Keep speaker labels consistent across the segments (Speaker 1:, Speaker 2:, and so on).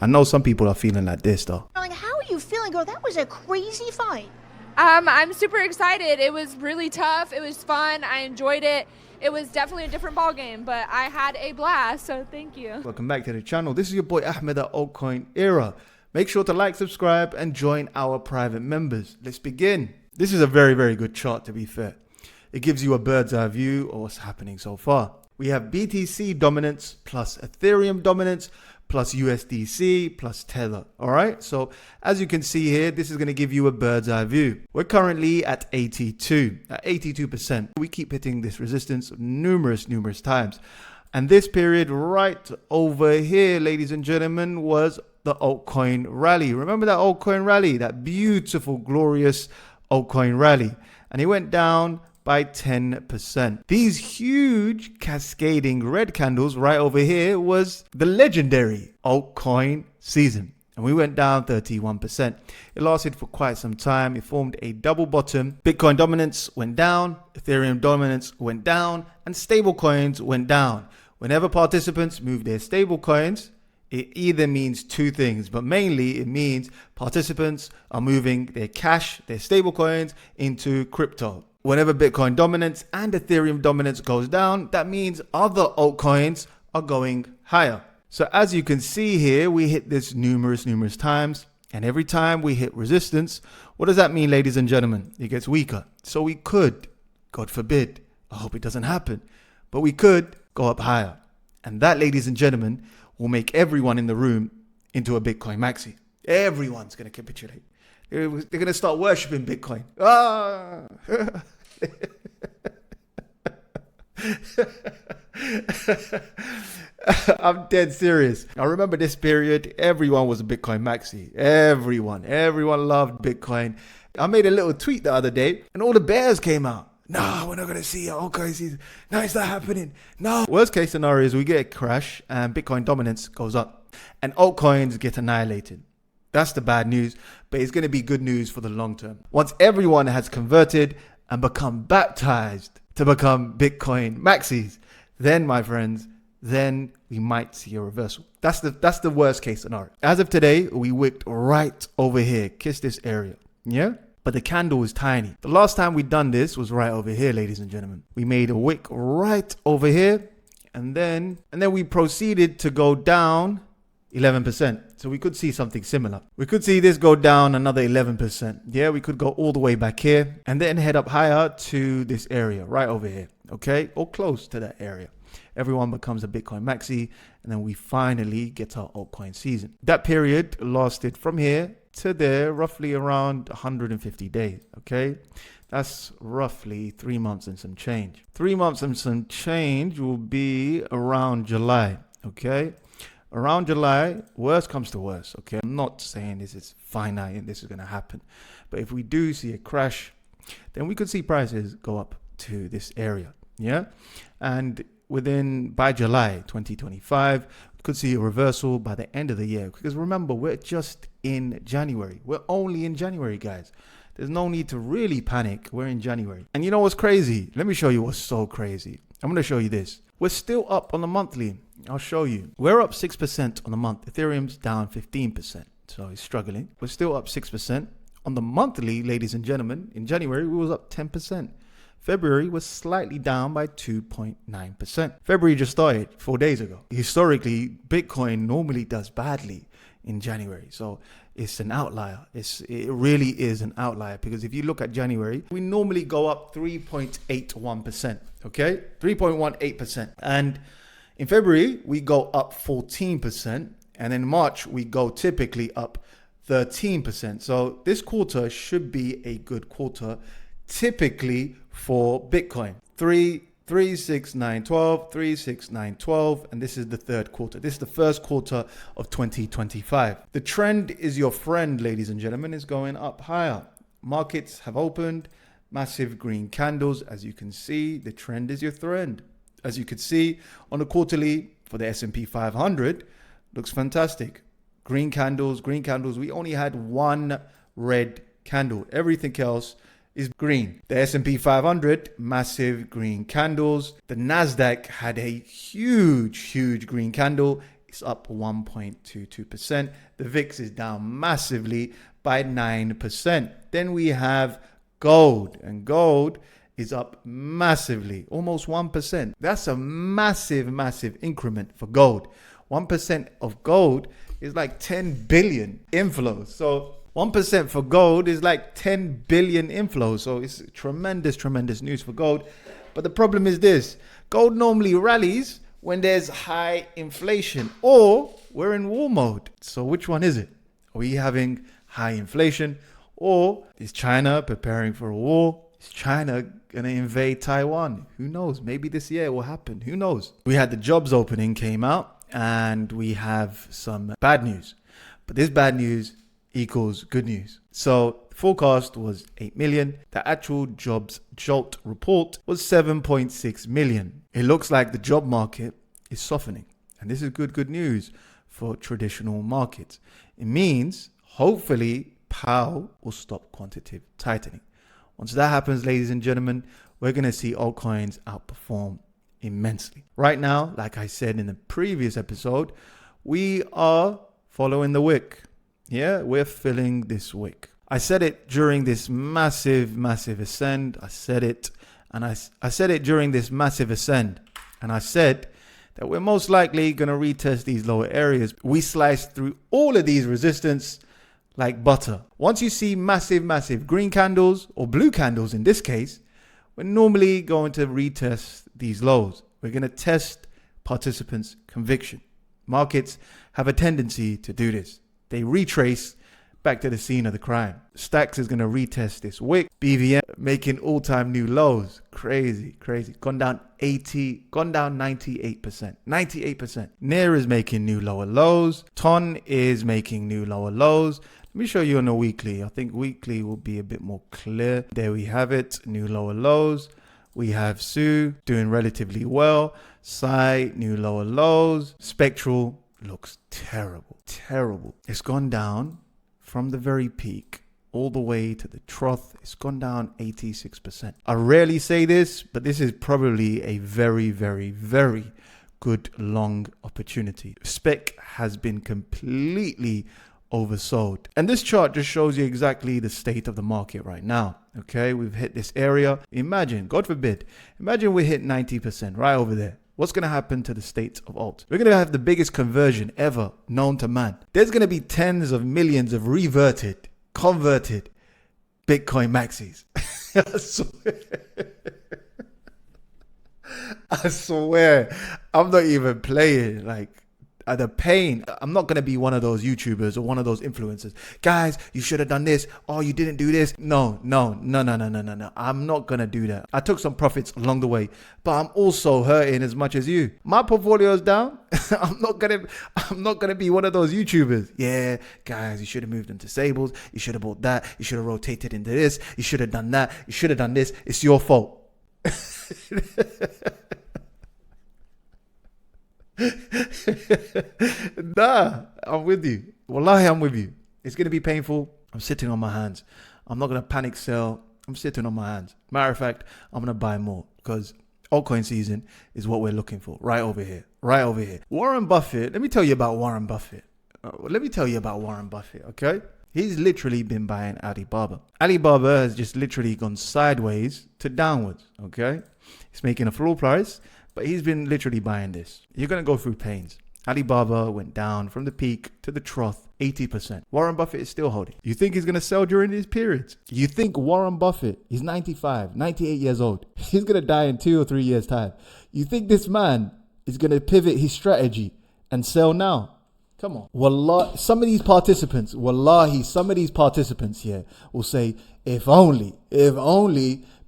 Speaker 1: I know some people are feeling like this though.
Speaker 2: Like, how are you feeling, girl? That was a crazy fight.
Speaker 3: I'm super excited. It was really tough. It was fun. I enjoyed it. It was definitely a different ball game, but I had a blast, so thank you.
Speaker 1: Welcome back to the channel. This is your boy Ahmed at Altcoin Era. Make sure to like, subscribe, and join our private members. Let's begin. This is a very, very good chart, to be fair. It gives you a bird's eye view of what's happening so far. We have BTC dominance plus Ethereum dominance plus USDC plus Tether. All right. So as you can see here, this is going to give you a bird's eye view. We're currently at 82%. We keep hitting this resistance numerous times. And this period right over here, ladies and gentlemen, was the altcoin rally. Remember that altcoin rally, that beautiful, glorious altcoin rally. And it went down by 10%. These huge cascading red candles right over here was the legendary altcoin season. And we went down 31%. It lasted for quite some time. It formed a double bottom. Bitcoin dominance went down, Ethereum dominance went down, and stable coins went down. Whenever participants move their stable coins, it either means two things, but mainly it means participants are moving their cash, their stable coins into crypto. Whenever Bitcoin dominance and Ethereum dominance goes down, that means other altcoins are going higher. So as you can see here, we hit this numerous times. And every time we hit resistance, what does that mean, ladies and gentlemen? It gets weaker. So we could, God forbid, I hope it doesn't happen, but we could go up higher. And that, ladies and gentlemen, will make everyone in the room into a Bitcoin maxi. Everyone's going to capitulate. They're going to start worshiping Bitcoin. I'm dead serious. I remember this period, everyone was a Bitcoin maxi. Everyone loved Bitcoin. I made a little tweet the other day and all the bears came out. No, we're not going to see it. Altcoin season. No, it's not happening. No. Worst case scenario is we get a crash and Bitcoin dominance goes up and altcoins get annihilated. That's the bad news, but it's going to be good news for the long term. Once everyone has converted and become baptized to become Bitcoin maxis, then, my friends, then we might see a reversal. That's the worst case scenario. As of today, we wicked right over here, kiss this area. Yeah? But the candle is tiny. The last time we done this was right over here, ladies and gentlemen. We made a wick right over here, and then we proceeded to go down 11%. So we could see something similar. We could see this go down another 11%. Yeah, we could go all the way back here and then head up higher to this area right over here. Okay, or close to that area. Everyone becomes a Bitcoin maxi, and then we finally get our altcoin season. That period lasted from here to there, roughly around 150 days. Okay, that's roughly 3 months and some change. 3 months and some change will be around July. Okay. Around July, worst comes to worst, okay? I'm not saying this is finite and this is going to happen. But if we do see a crash, then we could see prices go up to this area, yeah? And by July 2025, we could see a reversal by the end of the year. Because remember, we're just in January. We're only in January, guys. There's no need to really panic. We're in January. And you know what's crazy? Let me show you what's so crazy. I'm going to show you this. We're still up on the monthly. I'll show you. We're up 6% on the month. Ethereum's down 15%. So it's struggling. We're still up 6%. On the monthly, ladies and gentlemen, in January, we was up 10%. February was slightly down by 2.9%. February just started 4 days ago. Historically, Bitcoin normally does badly in January. So it's an outlier. It really is an outlier, because if you look at January, we normally go up 3.81%. Okay, 3.18%. And in February, we go up 14%. And in March, we go typically up 13%. So this quarter should be a good quarter, typically for Bitcoin. 36912, 36912, and this is the third quarter. This is the first quarter of 2025. The trend is your friend, ladies and gentlemen, is going up higher. Markets have opened, massive green candles. As you can see, the trend is your friend. As you can see on the quarterly for the S&P 500, looks fantastic. Green candles. We only had one red candle. Everything else is green. The S&P 500, massive green candles. The Nasdaq had a huge green candle. is up 1.22%. The VIX is down massively by 9%. Then we have gold, and gold is up massively, almost 1%. That's a massive, massive increment for gold. 1% of gold is like 10 billion inflows. So 1% for gold is like 10 billion inflows. So it's tremendous, tremendous news for gold. But the problem is this: gold normally rallies when there's high inflation or we're in war mode. So which one is it? Are we having high inflation, or is China preparing for a war? Is China going to invade Taiwan? Who knows? Maybe this year it will happen. Who knows? We had the jobs opening came out, and we have some bad news. But this bad news equals good news. So the forecast was 8 million. The actual jobs jolt report was 7.6 million. It looks like the job market is softening. And this is good news for traditional markets. It means hopefully Powell will stop quantitative tightening. Once that happens, ladies and gentlemen, we're going to see altcoins outperform immensely. Right now, like I said in the previous episode, we are following the wick. Yeah, we're filling this wick. I said it during this massive ascend. I said it during this massive ascend. And I said that we're most likely going to retest these lower areas. We sliced through all of these resistance like butter. Once you see massive green candles, or blue candles in this case, we're normally going to retest these lows. We're going to test participants' conviction. Markets have a tendency to do this. They retrace back to the scene of the crime. Stacks is going to retest this wick. BVM making all-time new lows. Crazy. Gone down 98%. 98%. NEAR is making new lower lows. TON is making new lower lows. Let me show you on the weekly. I think weekly will be a bit more clear. There we have it. New lower lows. We have SU doing relatively well. SAI, new lower lows. Spectral looks terrible. It's gone down from the very peak all the way to the trough. It's gone down 86%. I rarely say this, but this is probably a very good long opportunity. Spec has been completely oversold. And this chart just shows you exactly the state of the market right now. Okay, we've hit this area. Imagine, God forbid, we hit 90% right over there. What's going to happen to the state of alt? We're going to have the biggest conversion ever known to man. There's going to be tens of millions of converted Bitcoin maxis. I swear, I'm not even playing. Like, the pain. I'm not going to be one of those YouTubers or one of those influencers. Guys, you should have done this. Oh, you didn't do this. No. I'm not going to do that. I took some profits along the way, but I'm also hurting as much as you. My portfolio is down. I'm not going to be one of those YouTubers. Yeah, guys, you should have moved into Sables. You should have bought that. You should have rotated into this. You should have done that. You should have done this. It's your fault. Nah, I'm with you. Wallahi, I'm with you. It's going to be painful. I'm sitting on my hands. I'm not going to panic sell. I'm sitting on my hands. Matter of fact, I'm going to buy more because altcoin season is what we're looking for right over here. Warren Buffett. Let me tell you about Warren Buffett. Okay? He's literally been buying Alibaba. Alibaba has just literally gone sideways to downwards. Okay? He's making a floor price, but he's been literally buying this. You're going to go through pains. Alibaba went down from the peak to the trough 80%. Warren Buffett is still holding. You think he's going to sell during these periods? You think Warren Buffett, he's 95, 98 years old. He's going to die in 2 or 3 years' time. You think this man is going to pivot his strategy and sell now? Come on. Wallahi, some of these participants here will say, if only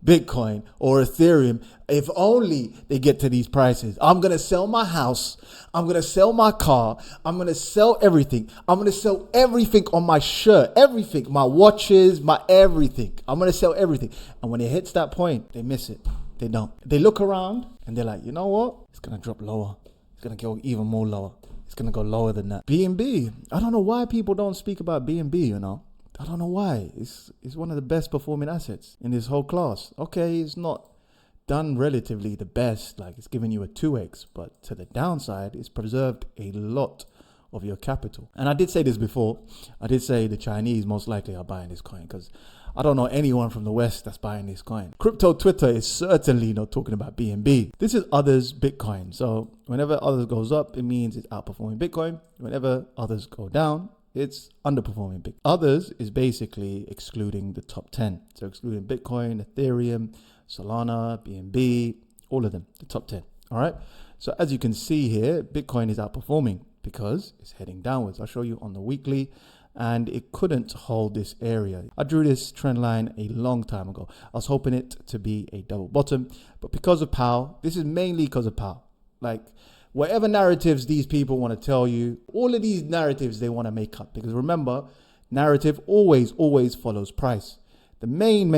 Speaker 1: Bitcoin or Ethereum, if only they get to these prices. I'm going to sell my house. I'm going to sell my car. I'm going to sell everything. I'm going to sell everything on my shirt, everything, my watches, my everything. I'm going to sell everything. And when it hits that point, they miss it. They don't. They look around and they're like, you know what? It's going to drop lower. It's going to go even more lower. It's going to go lower than that. BNB. I don't know why people don't speak about BNB, you know. I don't know why. It's one of the best performing assets in this whole class. Okay, it's not done relatively the best, like it's given you a 2x, but to the downside, it's preserved a lot of your capital. And I did say this before. I did say the Chinese most likely are buying this coin, because I don't know anyone from the West that's buying this coin. Crypto Twitter is certainly not talking about BNB. This is others Bitcoin. So whenever others goes up, it means it's outperforming Bitcoin. Whenever others go down, it's underperforming Bitcoin. Others is basically excluding the top 10. So excluding Bitcoin, Ethereum, Solana, BNB, all of them, the top 10. All right. So as you can see here, Bitcoin is outperforming because it's heading downwards. I'll show you on the weekly, and it couldn't hold this area. I drew this trend line a long time ago. I was hoping it to be a double bottom, but because of Powell, this is mainly because of Powell. Like, whatever narratives these people want to tell you, all of these narratives they want to make up, because remember, narrative always follows price. The main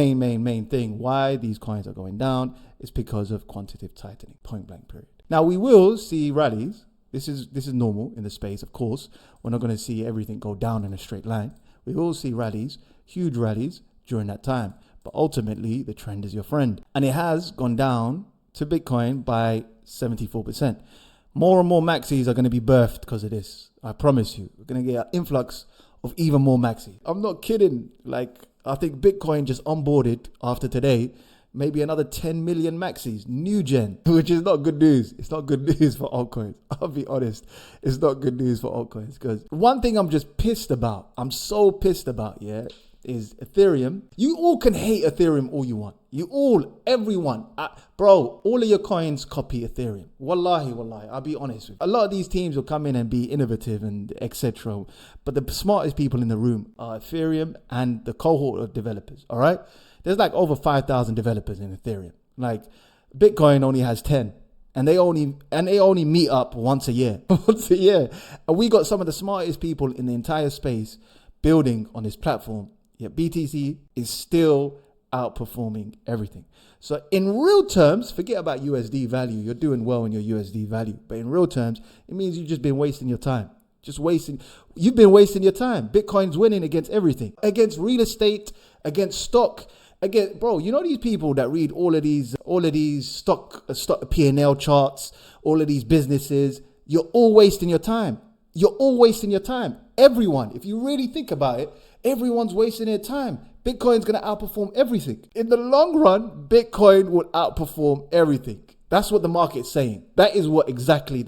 Speaker 1: thing why these coins are going down is because of quantitative tightening, point blank period. Now we will see rallies. This is normal in the space, of course. We're not going to see everything go down in a straight line. We will see rallies, huge rallies during that time. But ultimately, the trend is your friend. And it has gone down to Bitcoin by 74%. More and more maxis are going to be birthed because of this. I promise you. We're going to get an influx of even more maxis. I'm not kidding. Like, I think Bitcoin just onboarded after today maybe another 10 million maxis, new gen, which is not good news. It's not good news for altcoins. I'll be honest. It's not good news for altcoins, because one thing I'm just pissed about, I'm so pissed about, is Ethereum. You all can hate Ethereum all you want. Everyone. Bro, all of your coins copy Ethereum. Wallahi, I'll be honest with you. A lot of these teams will come in and be innovative and etc. But the smartest people in the room are Ethereum and the cohort of developers, all right? There's like over 5,000 developers in Ethereum. Like, Bitcoin only has 10. And they only meet up once a year. And we got some of the smartest people in the entire space building on this platform. Yet BTC is still outperforming everything. So in real terms, forget about USD value. You're doing well in your USD value. But in real terms, it means you've just been wasting your time. You've been wasting your time. Bitcoin's winning against everything. Against real estate, against stock. Again, bro, you know these people that read all of these stock P&L charts, all of these businesses, you're all wasting your time. Everyone, if you really think about it, everyone's wasting their time. Bitcoin's going to outperform everything. In the long run, Bitcoin will outperform everything. That's what the market's saying. That is what exactly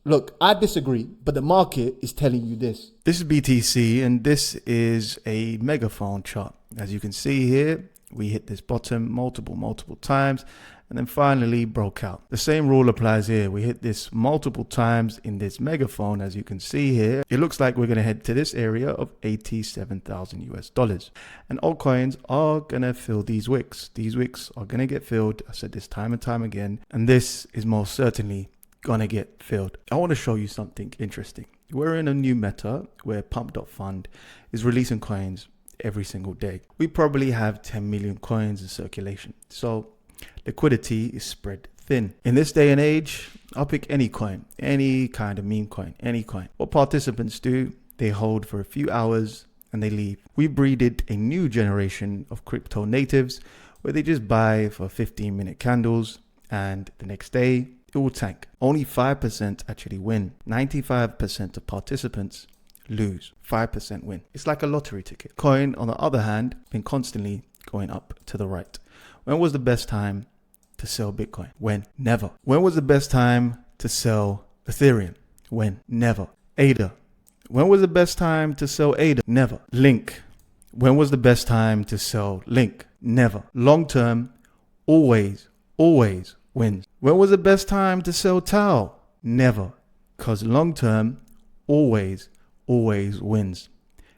Speaker 1: Look, I disagree, but the market is telling you this. This is BTC, and this is a megaphone chart. As you can see here, we hit this bottom multiple times, and then finally broke out. The same rule applies here. We hit this multiple times in this megaphone. As you can see here, it looks like we're going to head to this area of $87,000. And altcoins are going to fill these wicks. These wicks are going to get filled. I said this time and time again, and this is most certainly gonna get filled. I want to show you something interesting. We're in a new meta where Pump.Fund is releasing coins every single day. We probably have 10 million coins in circulation. So liquidity is spread thin. In this day and age, I'll pick any coin, any kind of meme coin, any coin. What participants do, they hold for a few hours and they leave. We breeded a new generation of crypto natives where they just buy for 15-minute candles and the next day it will tank. Only 5% actually win. 95% of participants lose. 5% win. It's like a lottery ticket. Coin, on the other hand, been constantly going up to the right. When was the best time to sell Bitcoin? When? Never. When was the best time to sell Ethereum? When? Never. ADA. When was the best time to sell ADA? Never. Link. When was the best time to sell Link? Never. Long term, always wins. When was the best time to sell Tau? Never. Because long term always wins.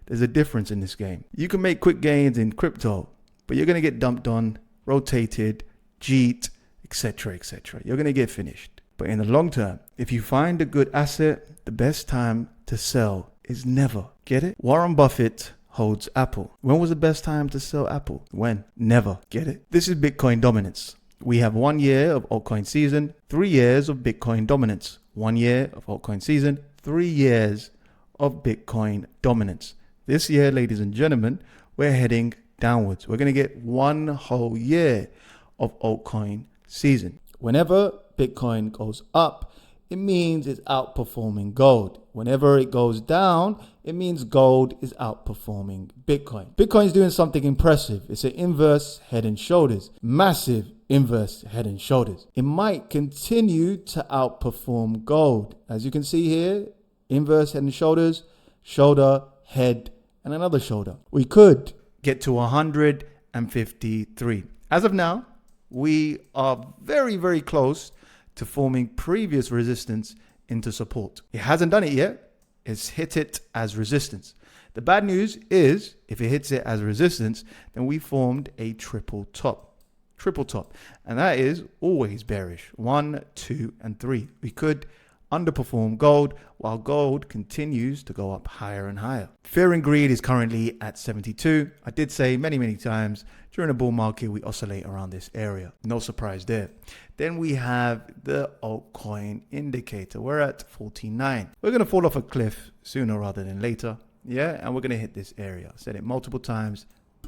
Speaker 1: There's a difference in this game. You can make quick gains in crypto, but you're going to get dumped on, rotated, jeet, etc. You're going to get finished. But in the long term, if you find a good asset, the best time to sell is never. Get it? Warren Buffett holds Apple. When was the best time to sell Apple? When? Never. Get it? This is Bitcoin dominance. We have 1 year of altcoin season, 3 years of Bitcoin dominance. 1 year of altcoin season, 3 years of Bitcoin dominance. This year, ladies and gentlemen, we're heading downwards. We're going to get 1 whole year of altcoin season. Whenever Bitcoin goes up, it means it's outperforming gold. Whenever it goes down, it means gold is outperforming Bitcoin. Bitcoin's doing something impressive. It's an inverse head and shoulders, massive inverse head and shoulders. It might continue to outperform gold. As you can see here, inverse head and shoulders, shoulder, head, and another shoulder. We could get to 153. As of now, we are very, very close to forming previous resistance into support. It hasn't done it yet. It's hit it as resistance. The bad news is if it hits it as resistance, then we formed a triple top. And that is always bearish. 1, 2, and 3. We could underperform gold while gold continues to go up higher and higher. Fear and greed is currently at 72. I did say many times during a bull market, we oscillate around this area. No surprise there. Then we have the altcoin indicator. We're at 49. We're going to fall off a cliff sooner rather than later. Yeah. And we're going to hit this area. I said it multiple times.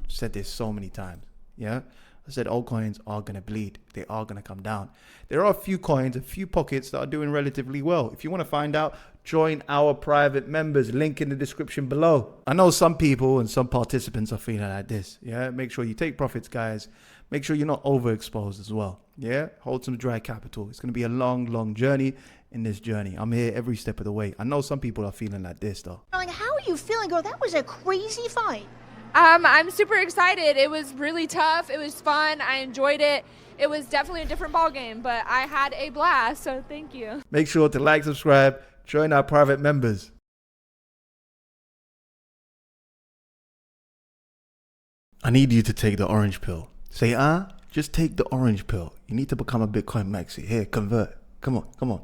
Speaker 1: Said this so many times. Yeah. I said altcoins are going to bleed. They are going to come down. There are a few coins, a few pockets that are doing relatively well. If you want to find out, join our private members. Link in the description below. I know some people and some participants are feeling like this. Yeah. Make sure you take profits, guys. Make sure you're not overexposed as well. Yeah. Hold some dry capital. It's going to be a long journey. In this journey, I'm here every step of the way. I know some people are feeling like this though.
Speaker 2: Like, how are you feeling, girl? That was a crazy fight.
Speaker 3: I'm super excited. It was really tough. It was fun. I enjoyed it. It was definitely a different ball game, but I had a blast. So thank you.
Speaker 1: Make sure to like, subscribe, join our private members. I need you to take the orange pill. Say, just take the orange pill. You need to become a Bitcoin maxi. Here, convert. Come on.